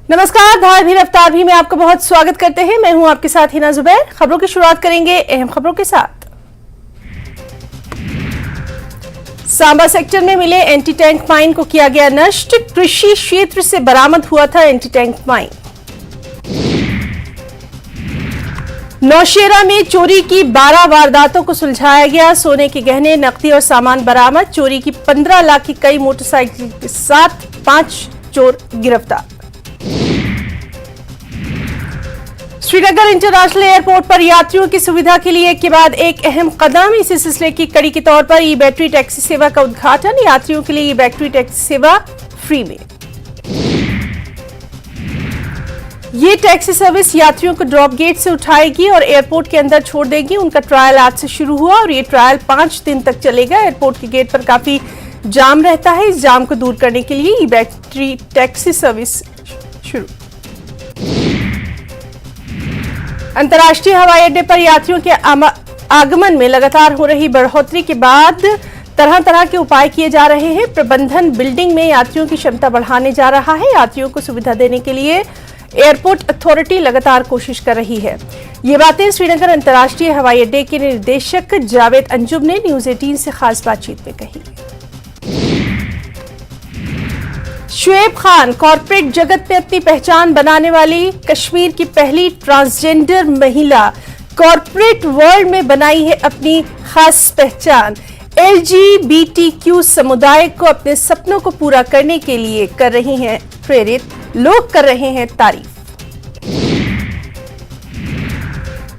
नमस्कार, धार भी रफ्तार भी में आपका बहुत स्वागत करते हैं। मैं हूं आपके साथ हिना जुबैर। खबरों की शुरुआत करेंगे अहम खबरों के साथ। सांबा सेक्टर में मिले एंटी टैंक माइन को किया गया नष्ट। कृषि क्षेत्र से बरामद हुआ था एंटी टैंक माइन। नौशेरा में चोरी की 12 वारदातों को सुलझाया गया। सोने के गहने, नकदी और सामान बरामद। चोरी की 15 लाख की कई मोटरसाइकिल के साथ 5 चोर गिरफ्तार। श्रीनगर इंटरनेशनल एयरपोर्ट पर यात्रियों की सुविधा के लिए एक के बाद एक अहम कदम। इसी सिलसिले की कड़ी के तौर पर ई बैटरी टैक्सी सेवा का उद्घाटन। यात्रियों के लिए ई बैटरी टैक्सी सेवा फ्री में। ये टैक्सी सर्विस यात्रियों को ड्रॉप गेट से उठाएगी और एयरपोर्ट के अंदर छोड़ देगी। उनका ट्रायल आज से शुरू हुआ और ये ट्रायल 5 दिन तक चलेगा। एयरपोर्ट के गेट पर काफी जाम रहता है। इस जाम को दूर करने के लिए ई बैटरी टैक्सी सर्विस शुरू। अंतर्राष्ट्रीय हवाई अड्डे पर यात्रियों के आगमन में लगातार हो रही बढ़ोतरी के बाद तरह तरह के उपाय किए जा रहे हैं। प्रबंधन बिल्डिंग में यात्रियों की क्षमता बढ़ाने जा रहा है। यात्रियों को सुविधा देने के लिए एयरपोर्ट अथॉरिटी लगातार कोशिश कर रही है। ये बातें श्रीनगर अंतर्राष्ट्रीय हवाई अड्डे के निदेशक जावेद अंजुम ने न्यूज 18 से खास बातचीत में कही। शुएब खान कॉर्पोरेट जगत में अपनी पहचान बनाने वाली कश्मीर की पहली ट्रांसजेंडर महिला। कॉर्पोरेट वर्ल्ड में बनाई है अपनी खास पहचान। LGBTQ समुदाय को अपने सपनों को पूरा करने के लिए कर रही हैं प्रेरित। लोग कर रहे हैं तारीफ।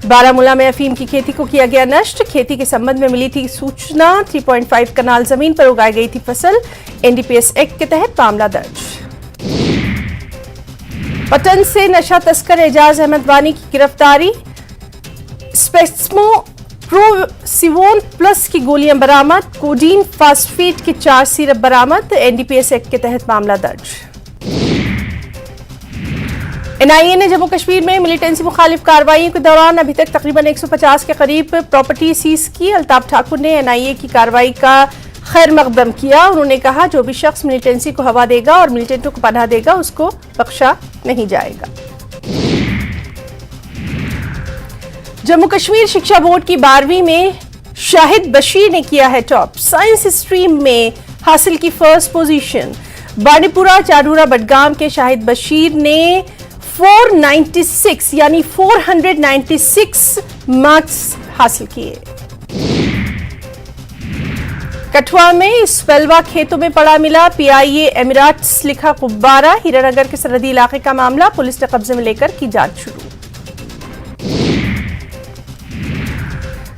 बारामूला में अफीम की खेती को किया गया नष्ट। खेती के संबंध में मिली थी सूचना। 3.5 कनाल जमीन पर उगाई गई थी फसल। NDPS एक्ट के तहत मामला दर्ज। पटन से नशा तस्कर एजाज अहमद वानी की गिरफ्तारी। स्पेक्समो प्रोसिवोन प्लस की गोलियां बरामद। कोडीन फास्फेट के 4 सिरप बरामद। NDPS एक्ट के तहत मामला दर्ज। NIA ने जम्मू कश्मीर में मिलिटेंसी मुखालिफ कार्रवाई के दौरान अभी तक तकरीबन 150 के करीब प्रॉपर्टी सीज की। अल्ताफ ठाकुर ने NIA की कार्रवाई का खैर मकदम किया। उन्होंने कहा, जो भी शख्स मिलिटेंसी को हवा देगा और मिलिटेंटों को पनाह देगा उसको बख्शा नहीं जाएगा। जम्मू कश्मीर शिक्षा बोर्ड की 12वीं में शाहिद बशीर ने किया है टॉप। साइंस स्ट्रीम में हासिल की फर्स्ट पोजीशन। बानीपुरा चाडूरा बडगाम के शाहिद बशीर ने 496 यानी 496 मार्क्स हासिल किए। कठुआ में स्पेलवा खेतों में पड़ा मिला PIA एमिरेट्स लिखा गुब्बारा। हीरानगर के सरहदी इलाके का मामला। पुलिस ने कब्जे में लेकर की जांच शुरू।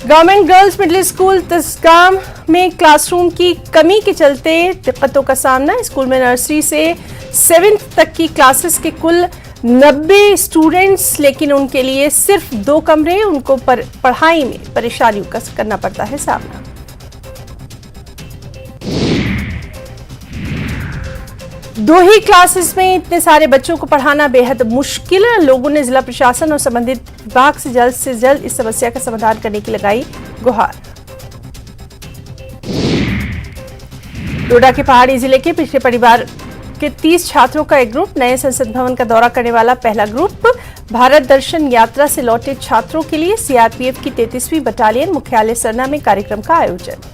गवर्नमेंट गर्ल्स मिडिल स्कूल तिसगाम में क्लासरूम की कमी के चलते दिक्कतों का सामना। स्कूल में नर्सरी से 7th तक की क्लासेस के कुल 90 स्टूडेंट्स, लेकिन उनके लिए सिर्फ 2 कमरे। उनको पढ़ाई में परेशानियों का करना पड़ता है सामना। दो ही क्लासेस में इतने सारे बच्चों को पढ़ाना बेहद मुश्किल है। लोगों ने जिला प्रशासन और संबंधित विभाग से जल्द इस समस्या का समाधान करने की लगाई गुहार। डोडा के पहाड़ी जिले के पिछड़े परिवार के 30 छात्रों का एक ग्रुप। नए संसद भवन का दौरा करने वाला पहला ग्रुप। भारत दर्शन यात्रा से लौटे छात्रों के लिए CRPF की 33वीं बटालियन मुख्यालय सरना में कार्यक्रम का आयोजन।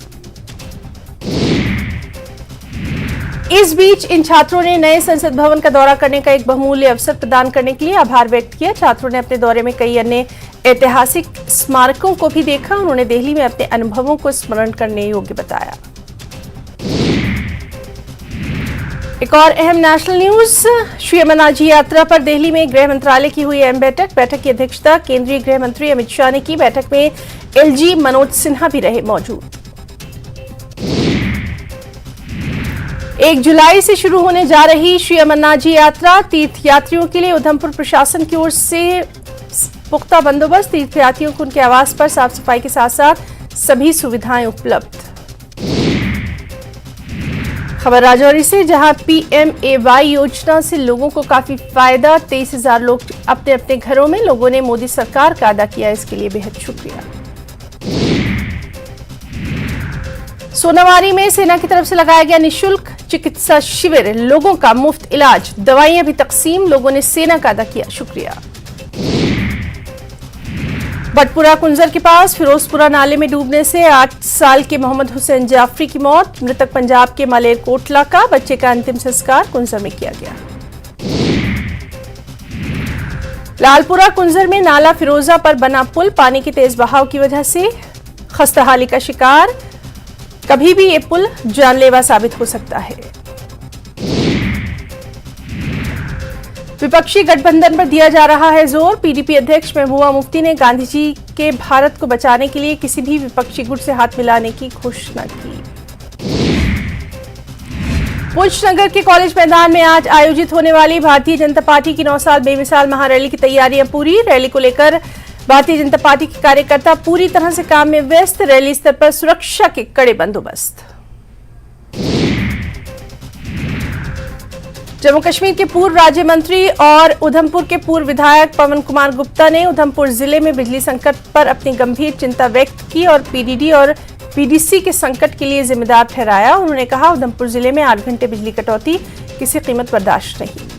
इस बीच इन छात्रों ने नए संसद भवन का दौरा करने का एक बहुमूल्य अवसर प्रदान करने के लिए आभार व्यक्त किया। छात्रों ने अपने दौरे में कई अन्य ऐतिहासिक स्मारकों को भी देखा। उन्होंने दिल्ली में अपने अनुभवों को स्मरण करने योग्य बताया। एक और अहम नेशनल न्यूज। श्री अमरनाथ जी यात्रा पर दिल्ली में गृह मंत्रालय की हुई अहम बैठक की अध्यक्षता केंद्रीय गृह मंत्री अमित शाह ने की। बैठक में LG मनोज सिन्हा भी रहे मौजूद। 1 जुलाई से शुरू होने जा रही श्री अमरनाथ जी यात्रा। तीर्थ यात्रियों के लिए उधमपुर प्रशासन की ओर से पुख्ता बंदोबस्त। तीर्थयात्रियों को उनके आवास पर साफ सफाई के साथ साथ सभी सुविधाएं उपलब्ध। खबर राजौरी से, जहां PMAY योजना से लोगों को काफी फायदा। 23,000 लोग अपने अपने घरों में। लोगों ने मोदी सरकार का अदा किया इसके लिए बेहद शुक्रिया। सोनावारी में सेना की तरफ से लगाया गया निःशुल्क चिकित्सा शिविर, लोगों का मुफ्त इलाज, दवाइयां भी तकसीम, लोगों ने सेना का अदा किया शुक्रिया। बटपुरा कुंजर के पास फिरोजपुरा नाले में डूबने से 8 साल के मोहम्मद हुसैन जाफरी की मौत। मृतक पंजाब के मालेरकोटला का। बच्चे का अंतिम संस्कार कुंजर में किया गया। लालपुरा कुंजर में नाला फिरोजा पर बना पुल पानी के तेज बहाव की वजह से खस्ताहाली का शिकार। कभी भी ये पुल जानलेवा साबित हो सकता है। विपक्षी गठबंधन पर दिया जा रहा है जोर। पीडीपी अध्यक्ष महबूबा मुफ्ती ने गांधी जी के भारत को बचाने के लिए किसी भी विपक्षी गुट से हाथ मिलाने की घोषणा की। पुंछ नगर के कॉलेज मैदान में आज आयोजित होने वाली भारतीय जनता पार्टी की 9 साल बेमिसाल महारैली की तैयारियां पूरी। रैली को लेकर भारतीय जनता पार्टी के कार्यकर्ता पूरी तरह से काम में व्यस्त। रैली स्तर पर सुरक्षा के कड़े बंदोबस्त। जम्मू कश्मीर के पूर्व राज्य मंत्री और उधमपुर के पूर्व विधायक पवन कुमार गुप्ता ने उधमपुर जिले में बिजली संकट पर अपनी गंभीर चिंता व्यक्त की और पीडीडी और पीडीसी के संकट के लिए जिम्मेदार ठहराया। उन्होंने कहा, उधमपुर जिले में 8 घंटे बिजली कटौती किसी कीमत बर्दाश्त नहीं।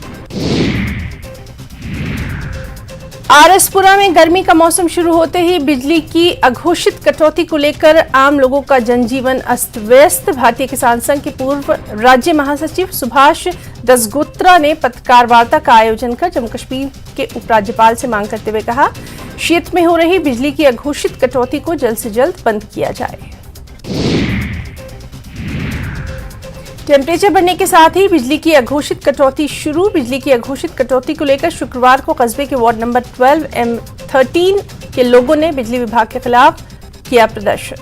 आरएसपुरा में गर्मी का मौसम शुरू होते ही बिजली की अघोषित कटौती को लेकर आम लोगों का जनजीवन अस्त व्यस्त। भारतीय किसान संघ के पूर्व राज्य महासचिव सुभाष दसगोत्रा ने पत्रकार वार्ता का आयोजन कर जम्मू कश्मीर के उपराज्यपाल से मांग करते हुए कहा, क्षेत्र में हो रही बिजली की अघोषित कटौती को जल्द से जल्द बंद किया जाए। टेम्परेचर बढ़ने के साथ ही बिजली की अघोषित कटौती शुरू। बिजली की अघोषित कटौती को लेकर शुक्रवार को कस्बे के वार्ड नंबर 12 M13 के लोगों ने बिजली विभाग के खिलाफ किया प्रदर्शन।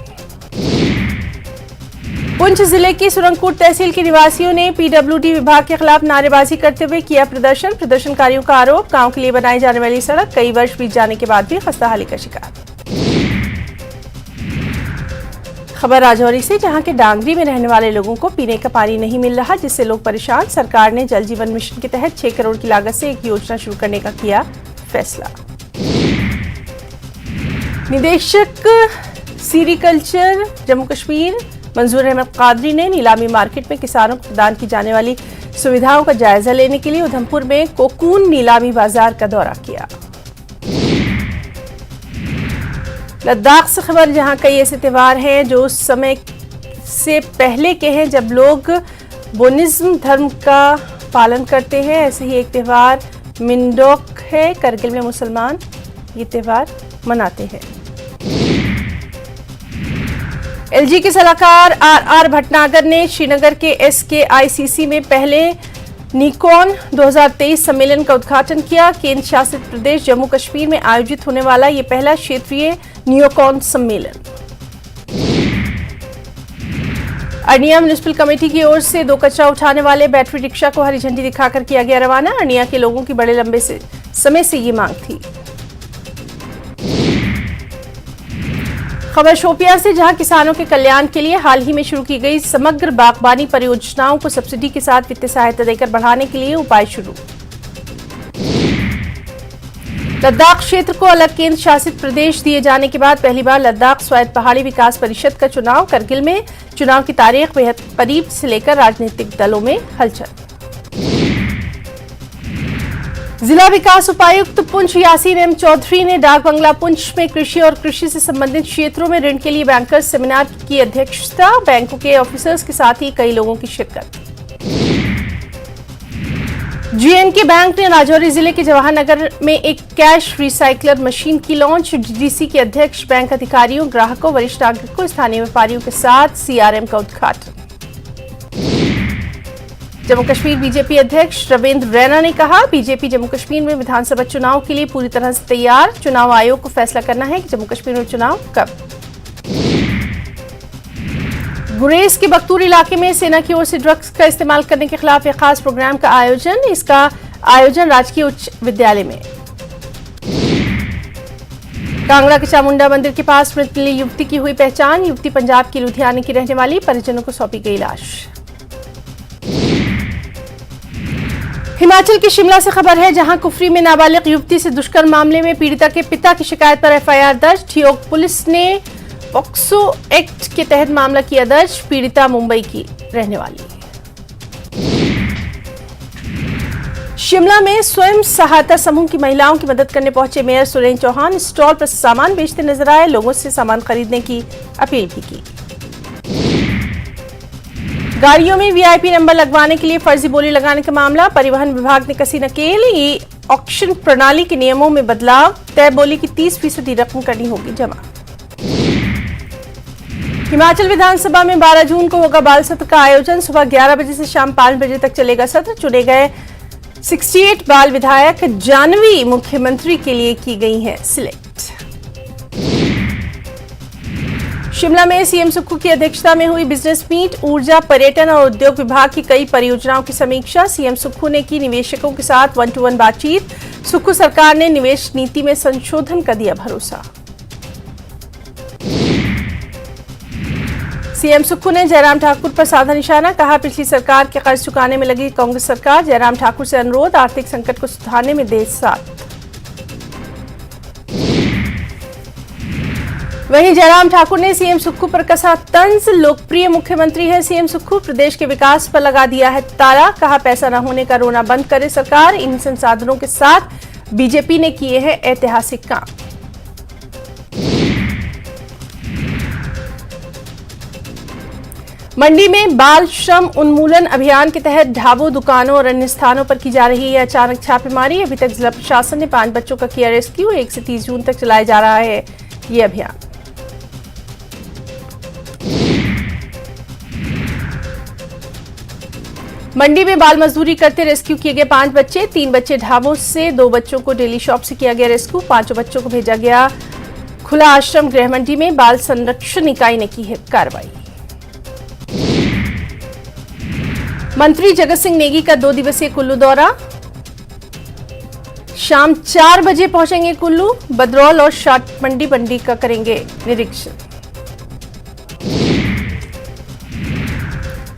पुंछ जिले की सुरंगकोट तहसील के निवासियों ने पीडब्ल्यूडी विभाग के खिलाफ नारेबाजी करते हुए किया प्रदर्शन। प्रदर्शनकारियों का आरोप, गांव के लिए बनाई जाने वाली सड़क कई वर्ष बीत जाने के बाद भी खस्ताहाली का शिकार। खबर राजौरी से, जहां के डांगरी में रहने वाले लोगों को पीने का पानी नहीं मिल रहा, जिससे लोग परेशान। सरकार ने जल जीवन मिशन के तहत 6 करोड़ की लागत से एक योजना शुरू करने का किया फैसला। निदेशक सीरीकल्चर जम्मू कश्मीर मंजूर अहमद कादरी ने नीलामी मार्केट में किसानों को प्रदान की जाने वाली सुविधाओं का जायजा लेने के लिए उधमपुर में कोकून नीलामी बाजार का दौरा किया। लद्दाख से खबर, जहां कई ऐसे त्योहार हैं जो उस समय से पहले के हैं जब लोग बुद्धिज्म धर्म का पालन करते हैं। ऐसे ही एक त्योहार मिंडोक है। करगिल में मुसलमान ये त्योहार मनाते हैं। एलजी के सलाहकार आर भटनागर ने श्रीनगर के SKICC में पहले निकॉन 2023 सम्मेलन का उद्घाटन किया। केंद्र शासित प्रदेश जम्मू कश्मीर में आयोजित होने वाला ये पहला क्षेत्रीय नियोकॉन सम्मेलन। अर्निया म्युनिसिपल कमेटी की ओर से 2 कचरा उठाने वाले बैटरी रिक्शा को हरी झंडी दिखाकर किया गया रवाना। अर्निया के लोगों की बड़े लंबे समय से ये मांग थी। खबर शोपियां से, जहां किसानों के कल्याण के लिए हाल ही में शुरू की गई समग्र बागबानी परियोजनाओं को सब्सिडी के साथ वित्तीय सहायता देकर बढ़ाने के लिए उपाय शुरू। लद्दाख क्षेत्र को अलग केंद्र शासित प्रदेश दिए जाने के बाद पहली बार लद्दाख स्वायत्त पहाड़ी विकास परिषद का चुनाव। करगिल में चुनाव की तारीख बेहद करीब से लेकर राजनीतिक दलों में हलचल। जिला विकास उपायुक्त पुंछ यासीन एम चौधरी ने डाक बंगला पुंछ में कृषि और कृषि से संबंधित क्षेत्रों में ऋण के लिए बैंकर्स सेमिनार की अध्यक्षता। बैंकों के ऑफिसर्स के साथ ही कई लोगों की शिरकत। GNK बैंक ने राजौरी जिले के जवाहर नगर में एक कैश रिसाइकलर मशीन की लॉन्च। GDC के अध्यक्ष, बैंक अधिकारियों, ग्राहकों, वरिष्ठ नागरिकों, स्थानीय व्यापारियों के साथ CRM का उद्घाटन। जम्मू कश्मीर बीजेपी अध्यक्ष रविंद्र रैना ने कहा, बीजेपी जम्मू कश्मीर में विधानसभा चुनाव के लिए पूरी तरह से तैयार। चुनाव आयोग को फैसला करना है कि जम्मू कश्मीर में चुनाव कब। गुरेज के बख्तूर इलाके में सेना की ओर से ड्रग्स का इस्तेमाल करने के खिलाफ एक खास प्रोग्राम का आयोजन। इसका आयोजन राजकीय उच्च विद्यालय में। कांगड़ा के चामुंडा मंदिर के पास मृत मिली युवती की हुई पहचान। युवती पंजाब की लुधियाना की रहने वाली, परिजनों को सौंपी गई लाश। हिमाचल के शिमला से खबर है, जहां कुफरी में नाबालिग युवती से दुष्कर्म मामले में पीड़िता के पिता की शिकायत पर FIR दर्ज। ठियोग पुलिस ने पॉक्सो एक्ट के तहत मामला किया दर्ज। पीड़िता मुंबई की रहने वाली। शिमला में स्वयं सहायता समूह की महिलाओं की मदद करने पहुंचे मेयर सुरेंद्र चौहान स्टॉल पर सामान बेचते नजर आए, लोगों से सामान खरीदने की अपील भी की। गाड़ियों में वीआईपी नंबर लगवाने के लिए फर्जी बोली लगाने का मामला, परिवहन विभाग ने कसी नकेल। ई ऑक्शन प्रणाली के नियमों में बदलाव, तय बोली की 30% रकम करनी होगी जमा। हिमाचल विधानसभा में 12 जून को होगा बाल सत्र का आयोजन, सुबह 11 बजे से शाम 5 बजे तक चलेगा सत्र। चुने गए 68 बाल विधायक जानवी मुख्यमंत्री के लिए की गई हैं सिलेक्ट। शिमला में सीएम सुक्खू की अध्यक्षता में हुई बिजनेस मीट, ऊर्जा, पर्यटन और उद्योग विभाग की कई परियोजनाओं की समीक्षा। सीएम सुक्खू ने की निवेशकों के साथ 1-to-1 बातचीत। सुक्खू सरकार ने निवेश नीति में संशोधन का दिया भरोसा। सीएम सुक्खू ने जयराम ठाकुर पर साधा निशाना, कहा पिछली सरकार के कर्ज चुकाने में लगी कांग्रेस सरकार। जयराम ठाकुर से अनुरोध, आर्थिक संकट को सुधारने में दे साथ। वहीं जयराम ठाकुर ने सीएम सुक्खू पर कसा तंज, लोकप्रिय मुख्यमंत्री है सीएम सुक्खू, प्रदेश के विकास पर लगा दिया है ताला। कहा पैसा न होने का रोना बंद करे सरकार, इन संसाधनों के साथ बीजेपी ने किए हैं ऐतिहासिक काम। मंडी में बाल श्रम उन्मूलन अभियान के तहत ढाबों, दुकानों और अन्य स्थानों पर की जा रही है अचानक छापेमारी। अभी तक जिला प्रशासन ने 5 बच्चों का किया रेस्क्यू। 1 से 30 जून तक चलाया जा रहा है ये अभियान। मंडी में बाल मजदूरी करते रेस्क्यू किए गए 5 बच्चे, 3 बच्चे ढाबों से, 2 बच्चों को डेली शॉप से किया गया रेस्क्यू। 5 बच्चों को भेजा गया खुला आश्रम गृह। मंडी में बाल संरक्षण इकाई ने की है कार्रवाई। मंत्री जगत सिंह नेगी का 2 दिवसीय कुल्लू दौरा, शाम 4 बजे पहुंचेंगे कुल्लू। बदरौल और शाट मंडी का करेंगे निरीक्षण।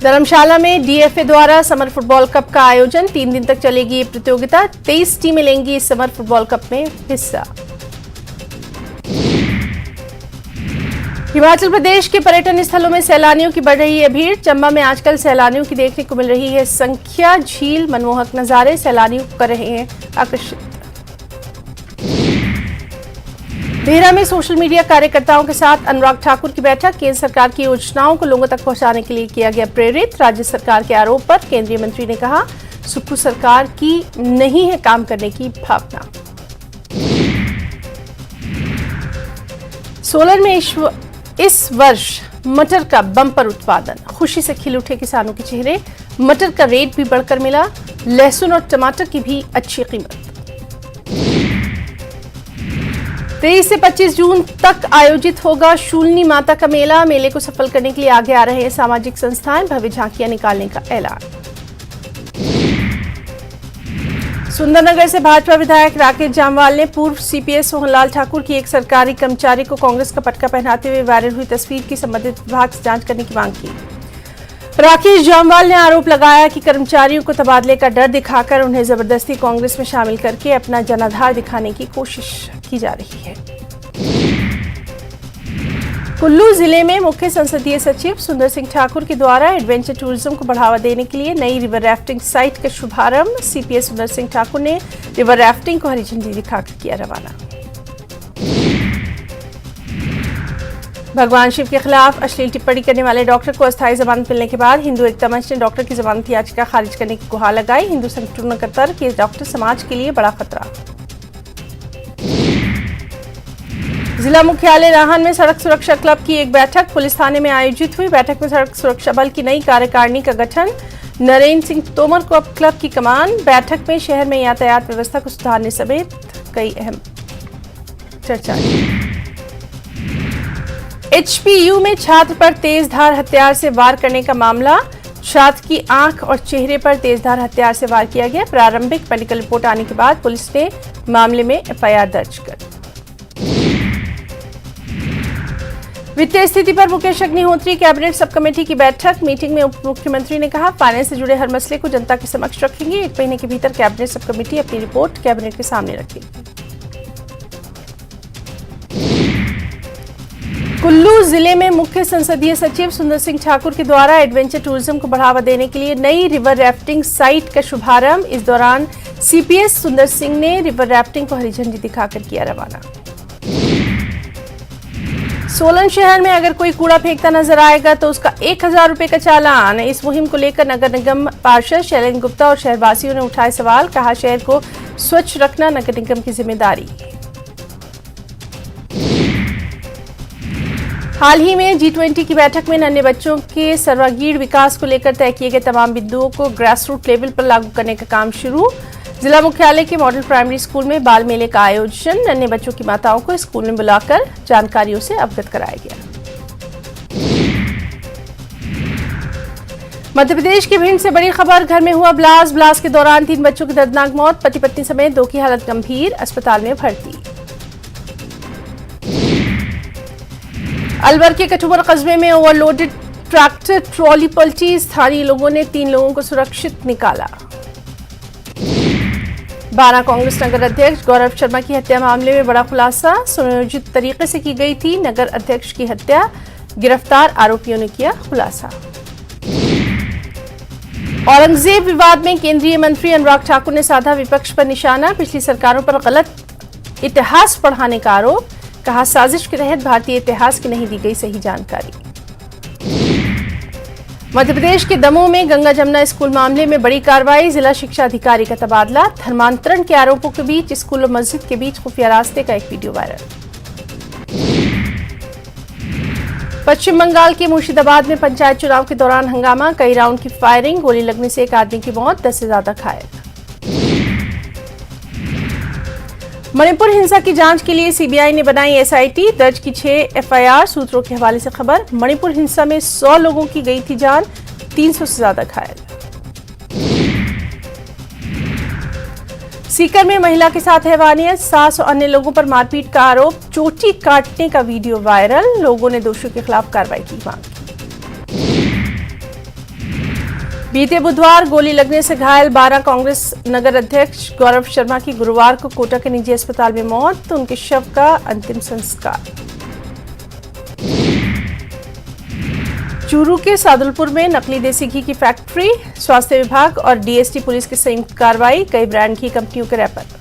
धर्मशाला में डीएफए द्वारा समर फुटबॉल कप का आयोजन, 3 दिन तक चलेगी ये प्रतियोगिता। 23 टीमें लेंगी इस समर फुटबॉल कप में हिस्सा। हिमाचल प्रदेश के पर्यटन स्थलों में सैलानियों की बढ़ रही है भीड़। चंबा में आजकल सैलानियों की देखने को मिल रही है संख्या। झील, मनमोहक नजारे सैलानियों को कर रहे हैं आकर्षित। देहरा में सोशल मीडिया कार्यकर्ताओं के साथ अनुराग ठाकुर की बैठक, केंद्र सरकार की योजनाओं को लोगों तक पहुंचाने के लिए किया गया प्रेरित। राज्य सरकार के आरोप पर केंद्रीय मंत्री ने कहा सुक्खू सरकार की नहीं है काम करने की भावना। सोलन में इस वर्ष मटर का बम्पर उत्पादन, खुशी से खिल उठे किसानों के चेहरे। मटर का रेट भी बढ़कर मिला, लहसुन और टमाटर की भी अच्छी कीमत। 23 से 25 जून तक आयोजित होगा शूलनी माता का मेला। मेले को सफल करने के लिए आगे आ रहे हैं सामाजिक संस्थाएं, भव्य झांकियां निकालने का ऐलान। सुंदरनगर से भाजपा विधायक राकेश जामवाल ने पूर्व सीपीएस सोहनलाल ठाकुर की एक सरकारी कर्मचारी को कांग्रेस का पटका पहनाते हुए वायरल हुई तस्वीर की संबंधित विभाग से जांच करने की मांग की। राकेश जामवाल ने आरोप लगाया कि कर्मचारियों को तबादले का डर दिखाकर उन्हें जबरदस्ती कांग्रेस में शामिल करके अपना जनाधार दिखाने की कोशिश की जा रही है। कुल्लू जिले में मुख्य संसदीय सचिव सुंदर सिंह ठाकुर के द्वारा एडवेंचर टूरिज्म को बढ़ावा देने के लिए नई रिवर राफ्टिंग साइट का शुभारंभ। सीपीएस सुंदर सिंह ठाकुर ने रिवर राफ्टिंग को हरी झंडी दिखाकर किया रवाना। भगवान शिव के खिलाफ अश्लील टिप्पणी करने वाले डॉक्टर को अस्थायी जमानत मिलने के बाद हिंदू एकता मंच ने डॉक्टर की जमानत याचिका खारिज करने की गुहार लगाई। हिंदू संगठनों का तर्क कि डॉक्टर समाज के लिए बड़ा खतरा। जिला मुख्यालय नाहन में सड़क सुरक्षा क्लब की एक बैठक पुलिस थाने में आयोजित हुई। बैठक में सड़क सुरक्षा बल की नई कार्यकारिणी का गठन, नरेंद्र सिंह तोमर को अब क्लब की कमान। बैठक में शहर में यातायात व्यवस्था को सुधारने समेत कई अहम चर्चा। एचपीयू में छात्र पर तेजधार हथियार से वार करने का मामला, छात्र की आंख और चेहरे पर तेजधार हथियार से वार किया गया। प्रारंभिक मेडिकल रिपोर्ट आने के बाद पुलिस ने मामले में एफआईआर दर्ज कर। वित्तीय स्थिति पर Mukesh Agnihotri cabinet sub committee की बैठक। मीटिंग में उप मुख्यमंत्री ने कहा फाइनेंस से जुड़े हर मसले को जनता के समक्ष रखेंगे। 1 महीने के भीतर कैबिनेट सब कमेटी अपनी रिपोर्ट कैबिनेट के सामने रखेगी। कुल्लू जिले में मुख्य संसदीय सचिव सुंदर सिंह ठाकुर के द्वारा एडवेंचर टूरिज्म को बढ़ावा देने के लिए नई रिवर राफ्टिंग साइट का शुभारंभ। इस दौरान सीपीएस सुंदर सिंह ने रिवर राफ्टिंग को हरी झंडी दिखाकर किया रवाना। सोलन शहर में अगर कोई कूड़ा फेंकता नजर आएगा तो उसका 1000 रुपए का चालान। इस मुहिम को लेकर नगर निगम पार्षद शैलेंद्र गुप्ता और शहरवासियों ने उठाए सवाल। कहा, शहर को स्वच्छ रखना नगर निगम की जिम्मेदारी। हाल ही में G20 की बैठक में नन्हे बच्चों के सर्वांगीण विकास को लेकर तय किए गए तमाम बिंदुओं को ग्रास रूट लेवल पर लागू करने का काम शुरू। जिला मुख्यालय के मॉडल प्राइमरी स्कूल में बाल मेले का आयोजन। नन्हे बच्चों की माताओं को स्कूल में बुलाकर जानकारियों से अवगत कराया गया। मध्य प्रदेश के भिंड से बड़ी खबर। घर में हुआ ब्लास्ट के दौरान 3 बच्चों की दर्दनाक मौत। पति पत्नी समेत 2 की हालत गंभीर, अस्पताल में भर्ती। अलवर के कठुआ कस्बे में ओवरलोडेड ट्रैक्टर ट्रॉली पलटी। स्थानीय लोगों ने 3 लोगों को सुरक्षित निकाला। बारा कांग्रेस नगर अध्यक्ष गौरव शर्मा की हत्या मामले में बड़ा खुलासा। सुनियोजित तरीके से की गई थी नगर अध्यक्ष की हत्या। गिरफ्तार आरोपियों ने किया खुलासा। औरंगजेब विवाद में केंद्रीय मंत्री अनुराग ठाकुर ने साधा विपक्ष पर निशाना। पिछली सरकारों पर गलत इतिहास पढ़ाने का आरोप। कहा, साजिश के तहत भारतीय इतिहास की नहीं दी गई सही जानकारी। मध्य प्रदेश के दमोह में गंगा जमुना स्कूल मामले में बड़ी कार्रवाई। जिला शिक्षा अधिकारी का तबादला। धर्मांतरण के आरोपों के बीच स्कूल और मस्जिद के बीच खुफिया रास्ते का एक वीडियो वायरल। पश्चिम बंगाल के मुर्शिदाबाद में पंचायत चुनाव के दौरान हंगामा। कई राउंड की फायरिंग। गोली लगने से एक आदमी की मौत, 10 से ज्यादा घायल। मणिपुर हिंसा की जांच के लिए सीबीआई ने बनाई एसआईटी। दर्ज की 6 एफआईआर। सूत्रों के हवाले से खबर। मणिपुर हिंसा में 100 लोगों की गई थी जान, 300 से ज्यादा घायल। सीकर में महिला के साथ हैवानियत। 700 अन्य लोगों पर मारपीट का आरोप। चोटी काटने का वीडियो वायरल। लोगों ने दोषियों के खिलाफ कार्रवाई की मांग। बीते बुधवार गोली लगने से घायल बारा कांग्रेस नगर अध्यक्ष गौरव शर्मा की गुरुवार को कोटा के निजी अस्पताल में मौत। उनके शव का अंतिम संस्कार। चूरू के सादुलपुर में नकली देसी घी की फैक्ट्री। स्वास्थ्य विभाग और डीएसटी पुलिस की संयुक्त कार्रवाई। कई ब्रांड की कंपनियों के रैपर।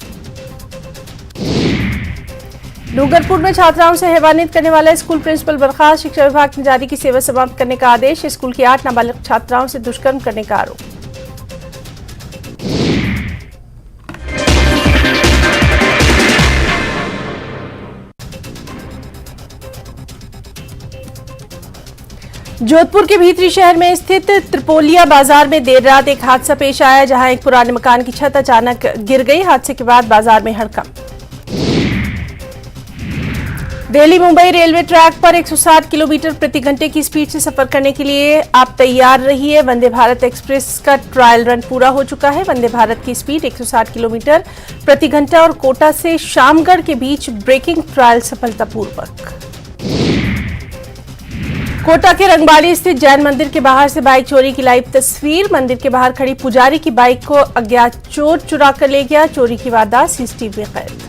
डूंगरपुर में छात्राओं से हैवानियत करने वाला स्कूल प्रिंसिपल बर्खास्त। शिक्षा विभाग ने जारी की सेवा समाप्त करने का आदेश। स्कूल की 8 नाबालिग छात्राओं से दुष्कर्म करने का आरोप। जोधपुर के भीतरी शहर में स्थित त्रिपोलिया बाजार में देर रात एक हादसा पेश आया, जहां एक पुराने मकान की छत अचानक गिर गई। हादसे के बाद बाजार में हड़कंप। दिल्ली मुंबई रेलवे ट्रैक पर 160 किलोमीटर प्रति घंटे की स्पीड से सफर करने के लिए आप तैयार रहिए। वंदे भारत एक्सप्रेस का ट्रायल रन पूरा हो चुका है। वंदे भारत की स्पीड 160 किलोमीटर प्रति घंटा और कोटा से शामगढ़ के बीच ब्रेकिंग ट्रायल सफलतापूर्वक। कोटा के रंगबाड़ी स्थित जैन मंदिर के बाहर से बाइक चोरी की लाइव तस्वीर। मंदिर के बाहर खड़ी पुजारी की बाइक को अज्ञात चोर चुरा कर ले गया। चोरी की वारदात सीसीटीवी में कैद।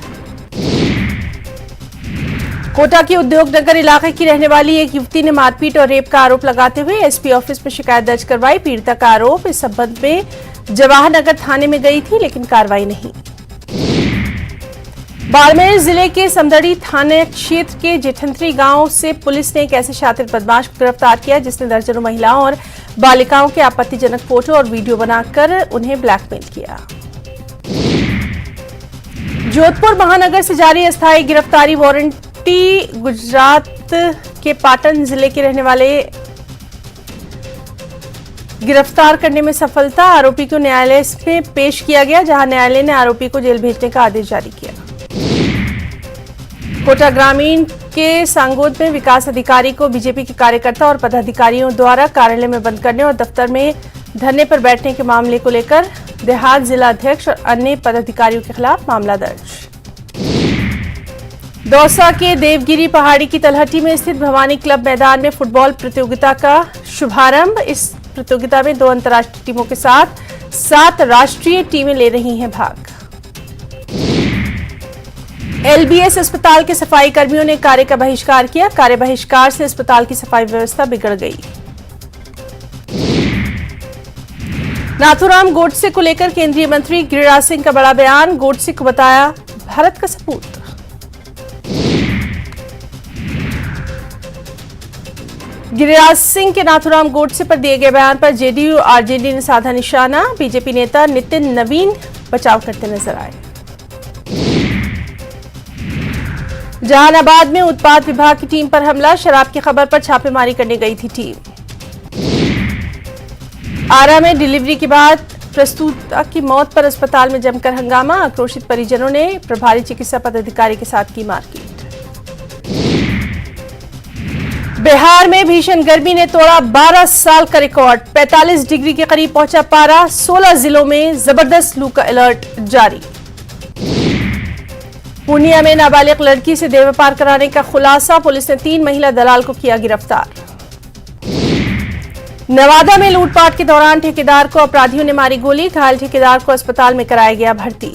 कोटा के उद्योग नगर इलाके की रहने वाली एक युवती ने मारपीट और रेप का आरोप लगाते हुए एसपी ऑफिस में शिकायत दर्ज करवाई। पीड़िता का आरोप, इस संबंध में जवाहर नगर थाने में गई थी लेकिन कार्रवाई नहीं। बाड़मेर जिले के समदड़ी थाना क्षेत्र के जेठंत्री गांव से पुलिस ने एक ऐसे शातिर बदमाश को गिरफ्तार किया जिसने दर्जनों महिलाओं और बालिकाओं के आपत्तिजनक फोटो और वीडियो बनाकर उन्हें ब्लैकमेल किया। जोधपुर महानगर से जारी अस्थायी गिरफ्तारी वारंट गुजरात के पाटन जिले के रहने वाले गिरफ्तार करने में सफलता। आरोपी को न्यायालय में पेश किया गया, जहां न्यायालय ने आरोपी को जेल भेजने का आदेश जारी किया। कोटा ग्रामीण के सांगोद में विकास अधिकारी को बीजेपी के कार्यकर्ता और पदाधिकारियों द्वारा कार्यालय में बंद करने और दफ्तर में धरने पर बैठने के मामले को लेकर देहात जिला अध्यक्ष और अन्य पदाधिकारियों के खिलाफ मामला दर्ज। दौसा के देवगिरी पहाड़ी की तलहटी में स्थित भवानी क्लब मैदान में फुटबॉल प्रतियोगिता का शुभारंभ। इस प्रतियोगिता में 2 अंतर्राष्ट्रीय टीमों के साथ 7 राष्ट्रीय टीमें ले रही हैं भाग। एलबीएस अस्पताल के सफाई कर्मियों ने कार्य का बहिष्कार किया। कार्य बहिष्कार से अस्पताल की सफाई व्यवस्था बिगड़ गई। नाथूराम गोडसे को लेकर केंद्रीय मंत्री गिरिराज सिंह का बड़ा बयान। गोडसे को बताया भारत का सपूत। गिरिराज सिंह के नाथूराम गोडसे पर दिए गए बयान पर जेडीयू आरजेडी ने साधा निशाना। बीजेपी नेता नितिन नवीन बचाव करते नजर आए। जहानाबाद में उत्पाद विभाग की टीम पर हमला। शराब की खबर पर छापेमारी करने गई थी टीम। आरा में डिलीवरी के बाद प्रसूता की मौत पर अस्पताल में जमकर हंगामा। आक्रोशित परिजनों ने प्रभारी चिकित्सा पदाधिकारी के साथ की मारपीट। बिहार में भीषण गर्मी ने तोड़ा 12 साल का रिकॉर्ड। 45 डिग्री के करीब पहुंचा पारा। 16 जिलों में जबरदस्त लू का अलर्ट जारी। पूर्णिया में नाबालिग लड़की से देह व्यापार कराने का खुलासा। पुलिस ने 3 महिला दलाल को किया गिरफ्तार। नवादा में लूटपाट के दौरान ठेकेदार को अपराधियों ने मारी गोली। घायल ठेकेदार को अस्पताल में कराया गया भर्ती।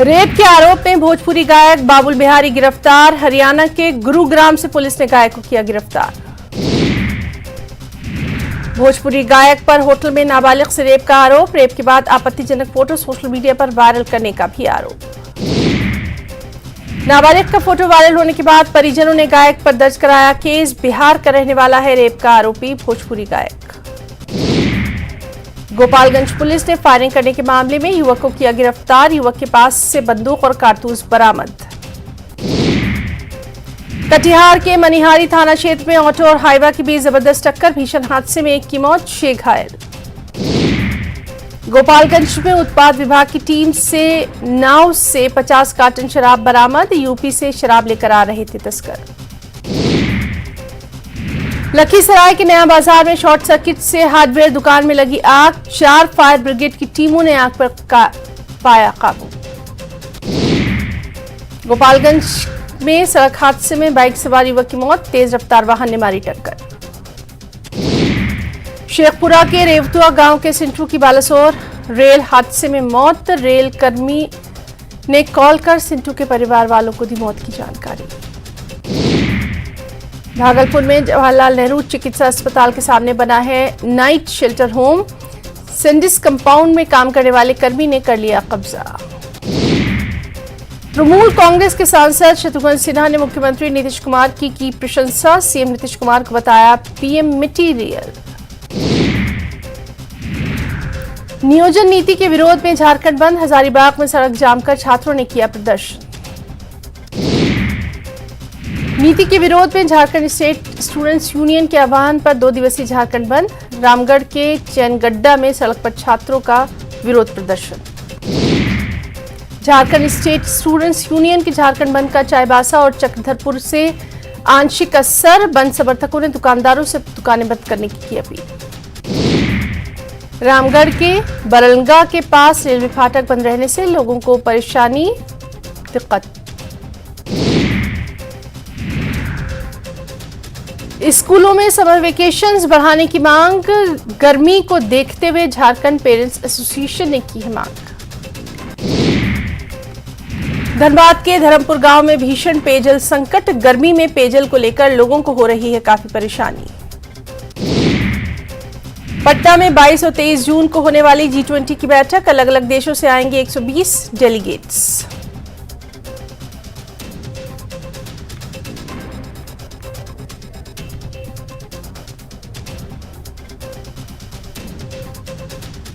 रेप के आरोप में भोजपुरी गायक बाबुल बिहारी गिरफ्तार। हरियाणा के गुरुग्राम से पुलिस ने गायक को किया गिरफ्तार। भोजपुरी गायक पर होटल में नाबालिग से रेप का आरोप। रेप के बाद आपत्तिजनक फोटो सोशल मीडिया पर वायरल करने का भी आरोप। नाबालिग का फोटो वायरल होने के बाद परिजनों ने गायक पर दर्ज कराया केस। बिहार का रहने वाला है रेप का आरोपी भोजपुरी गायक। गोपालगंज पुलिस ने फायरिंग करने के मामले में युवक को किया गिरफ्तार। युवक के पास से बंदूक और कारतूस बरामद। कटिहार के मनिहारी थाना क्षेत्र में ऑटो और हाईवा के बीच जबरदस्त टक्कर। भीषण हादसे में 1 की मौत, 6 घायल। गोपालगंज में उत्पाद विभाग की टीम से नाव से 50 कार्टन शराब बरामद। यूपी से शराब लेकर आ रहे थे तस्कर। लखीसराय के नया बाजार में शॉर्ट सर्किट से हार्डवेयर दुकान में लगी आग। 4 फायर ब्रिगेड की टीमों ने आग पर पाया काबू। गोपालगंज में सड़क हादसे में बाइक सवार युवक की मौत। तेज रफ्तार वाहन ने मारी टक्कर। शेखपुरा के रेवतुआ गांव के सिंटू की बालासोर रेल हादसे में मौत। रेल कर्मी ने कॉल कर सिंटू के परिवार वालों को दी मौत की जानकारी। भागलपुर में जवाहरलाल नेहरू चिकित्सा अस्पताल के सामने बना है night shelter home. Sandys compound में काम करने वाले कर्मी ने कर लिया कब्जा। तृणमूल कांग्रेस के सांसद शत्रुघ्न सिन्हा ने मुख्यमंत्री नीतीश कुमार की प्रशंसा। सीएम नीतीश कुमार को बताया पीएम मटीरियल। नियोजन नीति के विरोध में झारखंड बंद। हजारीबाग में सड़क जाम कर छात्रों ने किया प्रदर्शन। नीति के विरोध में झारखंड स्टेट स्टूडेंट्स यूनियन के आह्वान पर 2 दिवसीय झारखंड बंद। रामगढ़ के चैनगड्डा में सड़क पर छात्रों का विरोध प्रदर्शन। झारखंड स्टेट स्टूडेंट्स यूनियन के झारखंड बंद का चाईबासा और चक्रधरपुर से आंशिक असर। बंद समर्थकों ने दुकानदारों से दुकानें बंद करने की अपील। रामगढ़ के बरलगा के पास रेलवे फाटक बंद रहने से लोगों को परेशानी दिक्कत। स्कूलों में समर वेकेशंस बढ़ाने की मांग। गर्मी को देखते हुए झारखंड पेरेंट्स एसोसिएशन ने की है मांग। धनबाद के धर्मपुर गांव में भीषण पेयजल संकट। गर्मी में पेयजल को लेकर लोगों को हो रही है काफी परेशानी। पटना में 22 और 23 जून को होने वाली G20 की बैठक। अलग अलग देशों से आएंगे 120 डेलीगेट्स।